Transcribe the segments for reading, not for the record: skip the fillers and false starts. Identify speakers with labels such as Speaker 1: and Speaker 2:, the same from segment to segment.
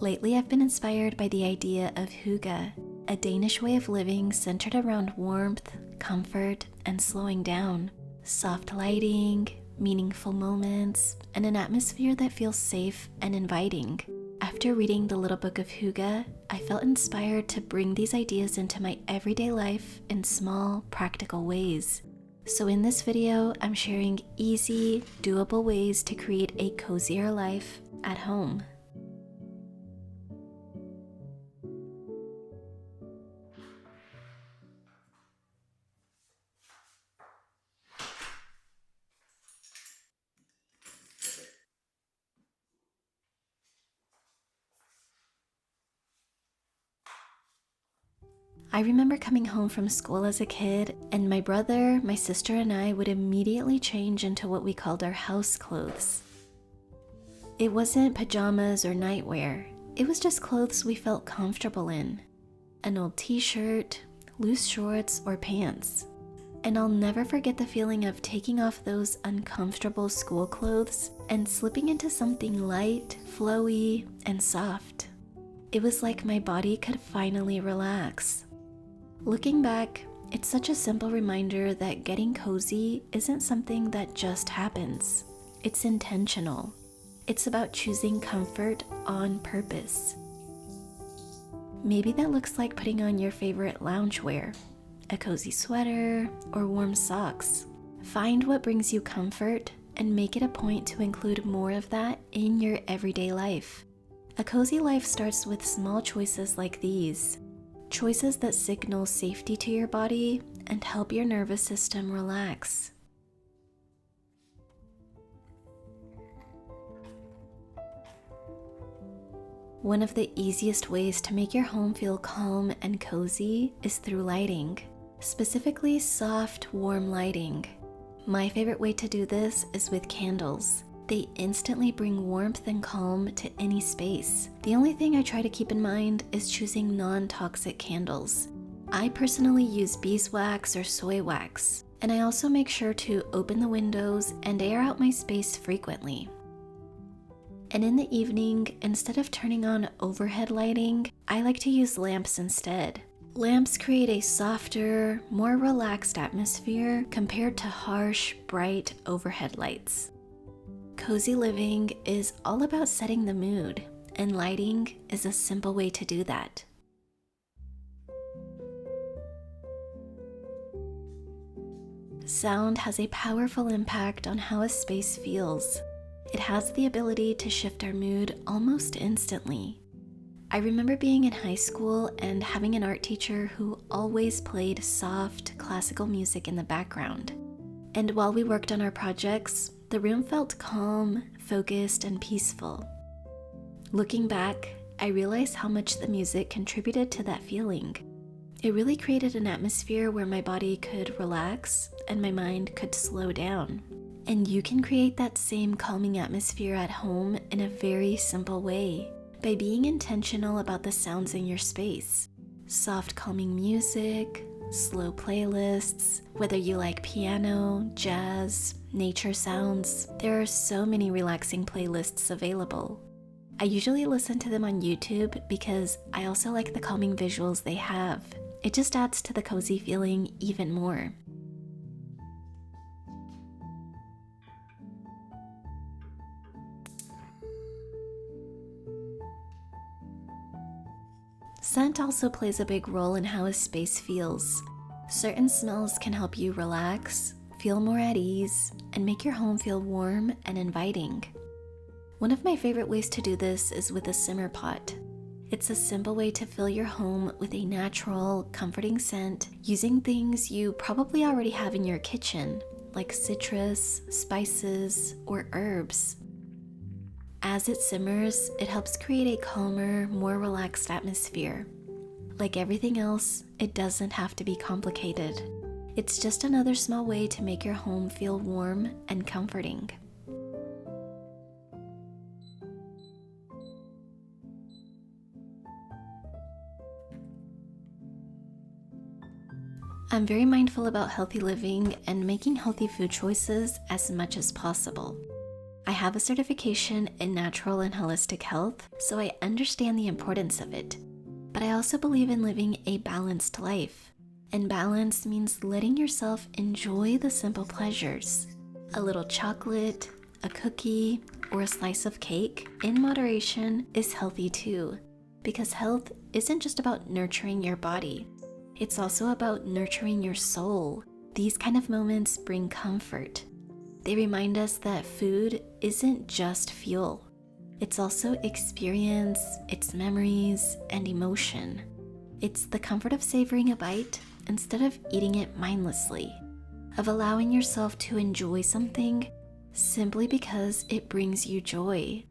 Speaker 1: Lately, I've been inspired by the idea of Hygge, a Danish way of living centered around warmth, comfort, and slowing down. Soft lighting, meaningful moments, and an atmosphere that feels safe and inviting. After reading the little book of Hygge, I felt inspired to bring these ideas into my everyday life in small, practical ways. So in this video, I'm sharing easy, doable ways to create a cozier life at home. I remember coming home from school as a kid, and my brother, my sister, and I would immediately change into what we called our house clothes. It wasn't pajamas or nightwear, it was just clothes we felt comfortable in. An old t-shirt, loose shorts, or pants. And I'll never forget the feeling of taking off those uncomfortable school clothes and slipping into something light, flowy, and soft. It was like my body could finally relax. Looking back, it's such a simple reminder that getting cozy isn't something that just happens. It's intentional. It's about choosing comfort on purpose. Maybe that looks like putting on your favorite loungewear, a cozy sweater, or warm socks. Find what brings you comfort and make it a point to include more of that in your everyday life. A cozy life starts with small choices like these. Choices that signal safety to your body and help your nervous system relax. One of the easiest ways to make your home feel calm and cozy is through lighting, specifically soft, warm lighting. My favorite way to do this is with candles. They instantly bring warmth and calm to any space. The only thing I try to keep in mind is choosing non-toxic candles. I personally use beeswax or soy wax, and I also make sure to open the windows and air out my space frequently. And in the evening, instead of turning on overhead lighting, I like to use lamps instead. Lamps create a softer, more relaxed atmosphere compared to harsh, bright overhead lights. Cozy living is all about setting the mood, and lighting is a simple way to do that. Sound has a powerful impact on how a space feels. It has the ability to shift our mood almost instantly. I remember being in high school and having an art teacher who always played soft, classical music in the background. And while we worked on our projects, the room felt calm, focused, and peaceful. Looking back, I realized how much the music contributed to that feeling. It really created an atmosphere where my body could relax and my mind could slow down. And you can create that same calming atmosphere at home in a very simple way, by being intentional about the sounds in your space. Soft, calming music, slow playlists, whether you like piano, jazz, nature sounds, there are so many relaxing playlists available. I usually listen to them on YouTube because I also like the calming visuals they have. It just adds to the cozy feeling even more. Scent also plays a big role in how a space feels. Certain smells can help you relax, feel more at ease, and make your home feel warm and inviting. One of my favorite ways to do this is with a simmer pot. It's a simple way to fill your home with a natural, comforting scent using things you probably already have in your kitchen, like citrus, spices, or herbs. As it simmers, it helps create a calmer, more relaxed atmosphere. Like everything else, it doesn't have to be complicated. It's just another small way to make your home feel warm and comforting. I'm very mindful about healthy living and making healthy food choices as much as possible. I have a certification in natural and holistic health, so I understand the importance of it. But I also believe in living a balanced life. And balance means letting yourself enjoy the simple pleasures. A little chocolate, a cookie, or a slice of cake in moderation is healthy too. Because health isn't just about nurturing your body. It's also about nurturing your soul. These kind of moments bring comfort. They remind us that food isn't just fuel. It's also experience, it's memories, and emotion. It's the comfort of savoring a bite instead of eating it mindlessly, of allowing yourself to enjoy something simply because it brings you joy.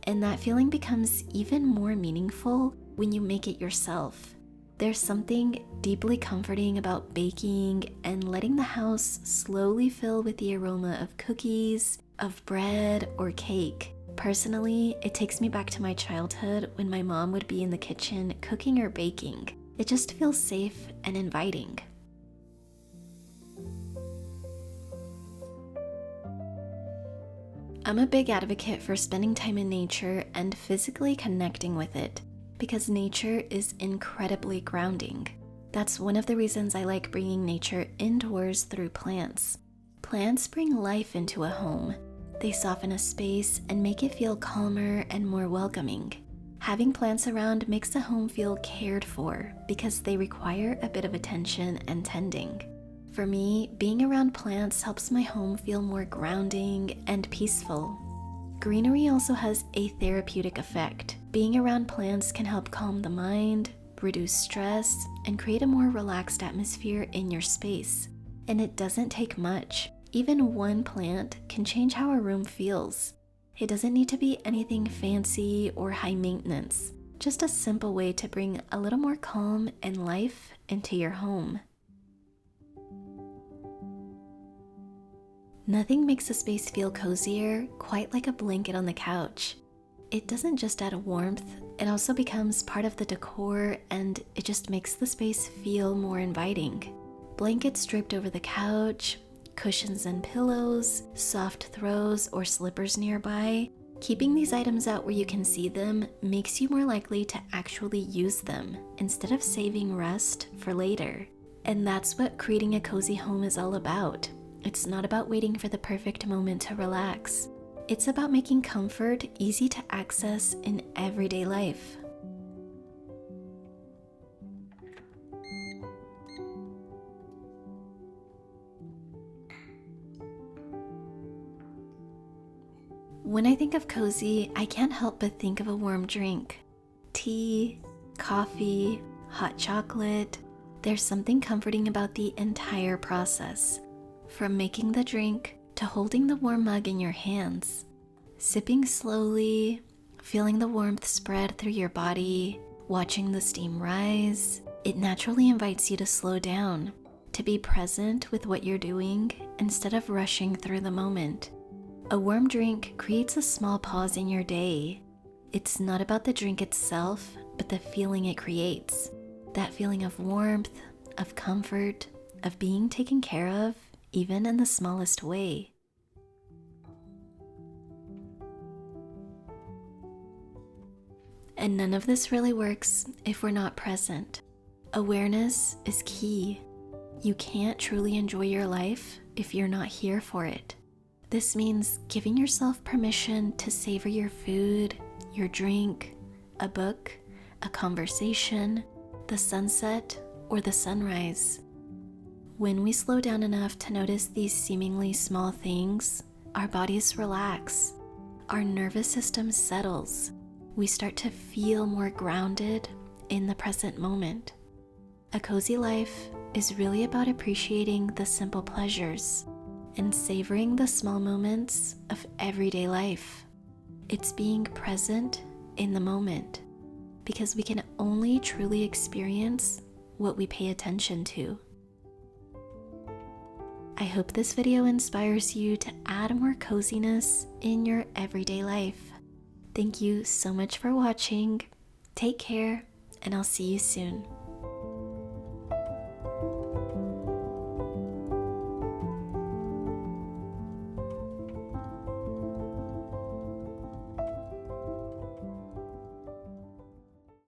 Speaker 1: And that feeling becomes even more meaningful when you make it yourself. There's something deeply comforting about baking and letting the house slowly fill with the aroma of cookies, of bread, or cake. Personally, it takes me back to my childhood when my mom would be in the kitchen cooking or baking. It just feels safe and inviting. I'm a big advocate for spending time in nature and physically connecting with it, because nature is incredibly grounding. That's one of the reasons I like bringing nature indoors through plants. Plants bring life into a home. They soften a space and make it feel calmer and more welcoming. Having plants around makes the home feel cared for because they require a bit of attention and tending. For me, being around plants helps my home feel more grounding and peaceful. Greenery also has a therapeutic effect. Being around plants can help calm the mind, reduce stress, and create a more relaxed atmosphere in your space. And it doesn't take much. Even one plant can change how a room feels. It doesn't need to be anything fancy or high maintenance, just a simple way to bring a little more calm and life into your home. Nothing makes a space feel cozier quite like a blanket on the couch. It doesn't just add warmth, it also becomes part of the decor, and it just makes the space feel more inviting. Blankets draped over the couch, cushions and pillows, soft throws or slippers nearby. Keeping these items out where you can see them makes you more likely to actually use them instead of saving rest for later. And that's what creating a cozy home is all about. It's not about waiting for the perfect moment to relax. It's about making comfort easy to access in everyday life. When I think of cozy, I can't help but think of a warm drink. Tea, coffee, hot chocolate. There's something comforting about the entire process. From making the drink to holding the warm mug in your hands. Sipping slowly, feeling the warmth spread through your body, watching the steam rise. It naturally invites you to slow down, to be present with what you're doing instead of rushing through the moment. A warm drink creates a small pause in your day. It's not about the drink itself, but the feeling it creates. That feeling of warmth, of comfort, of being taken care of, even in the smallest way. And none of this really works if we're not present. Awareness is key. You can't truly enjoy your life if you're not here for it. This means giving yourself permission to savor your food, your drink, a book, a conversation, the sunset, or the sunrise. When we slow down enough to notice these seemingly small things, our bodies relax, our nervous system settles, we start to feel more grounded in the present moment. A cozy life is really about appreciating the simple pleasures and savoring the small moments of everyday life. It's being present in the moment, because we can only truly experience what we pay attention to. I hope this video inspires you to add more coziness in your everyday life. Thank you so much for watching. Take care, and I'll see you soon.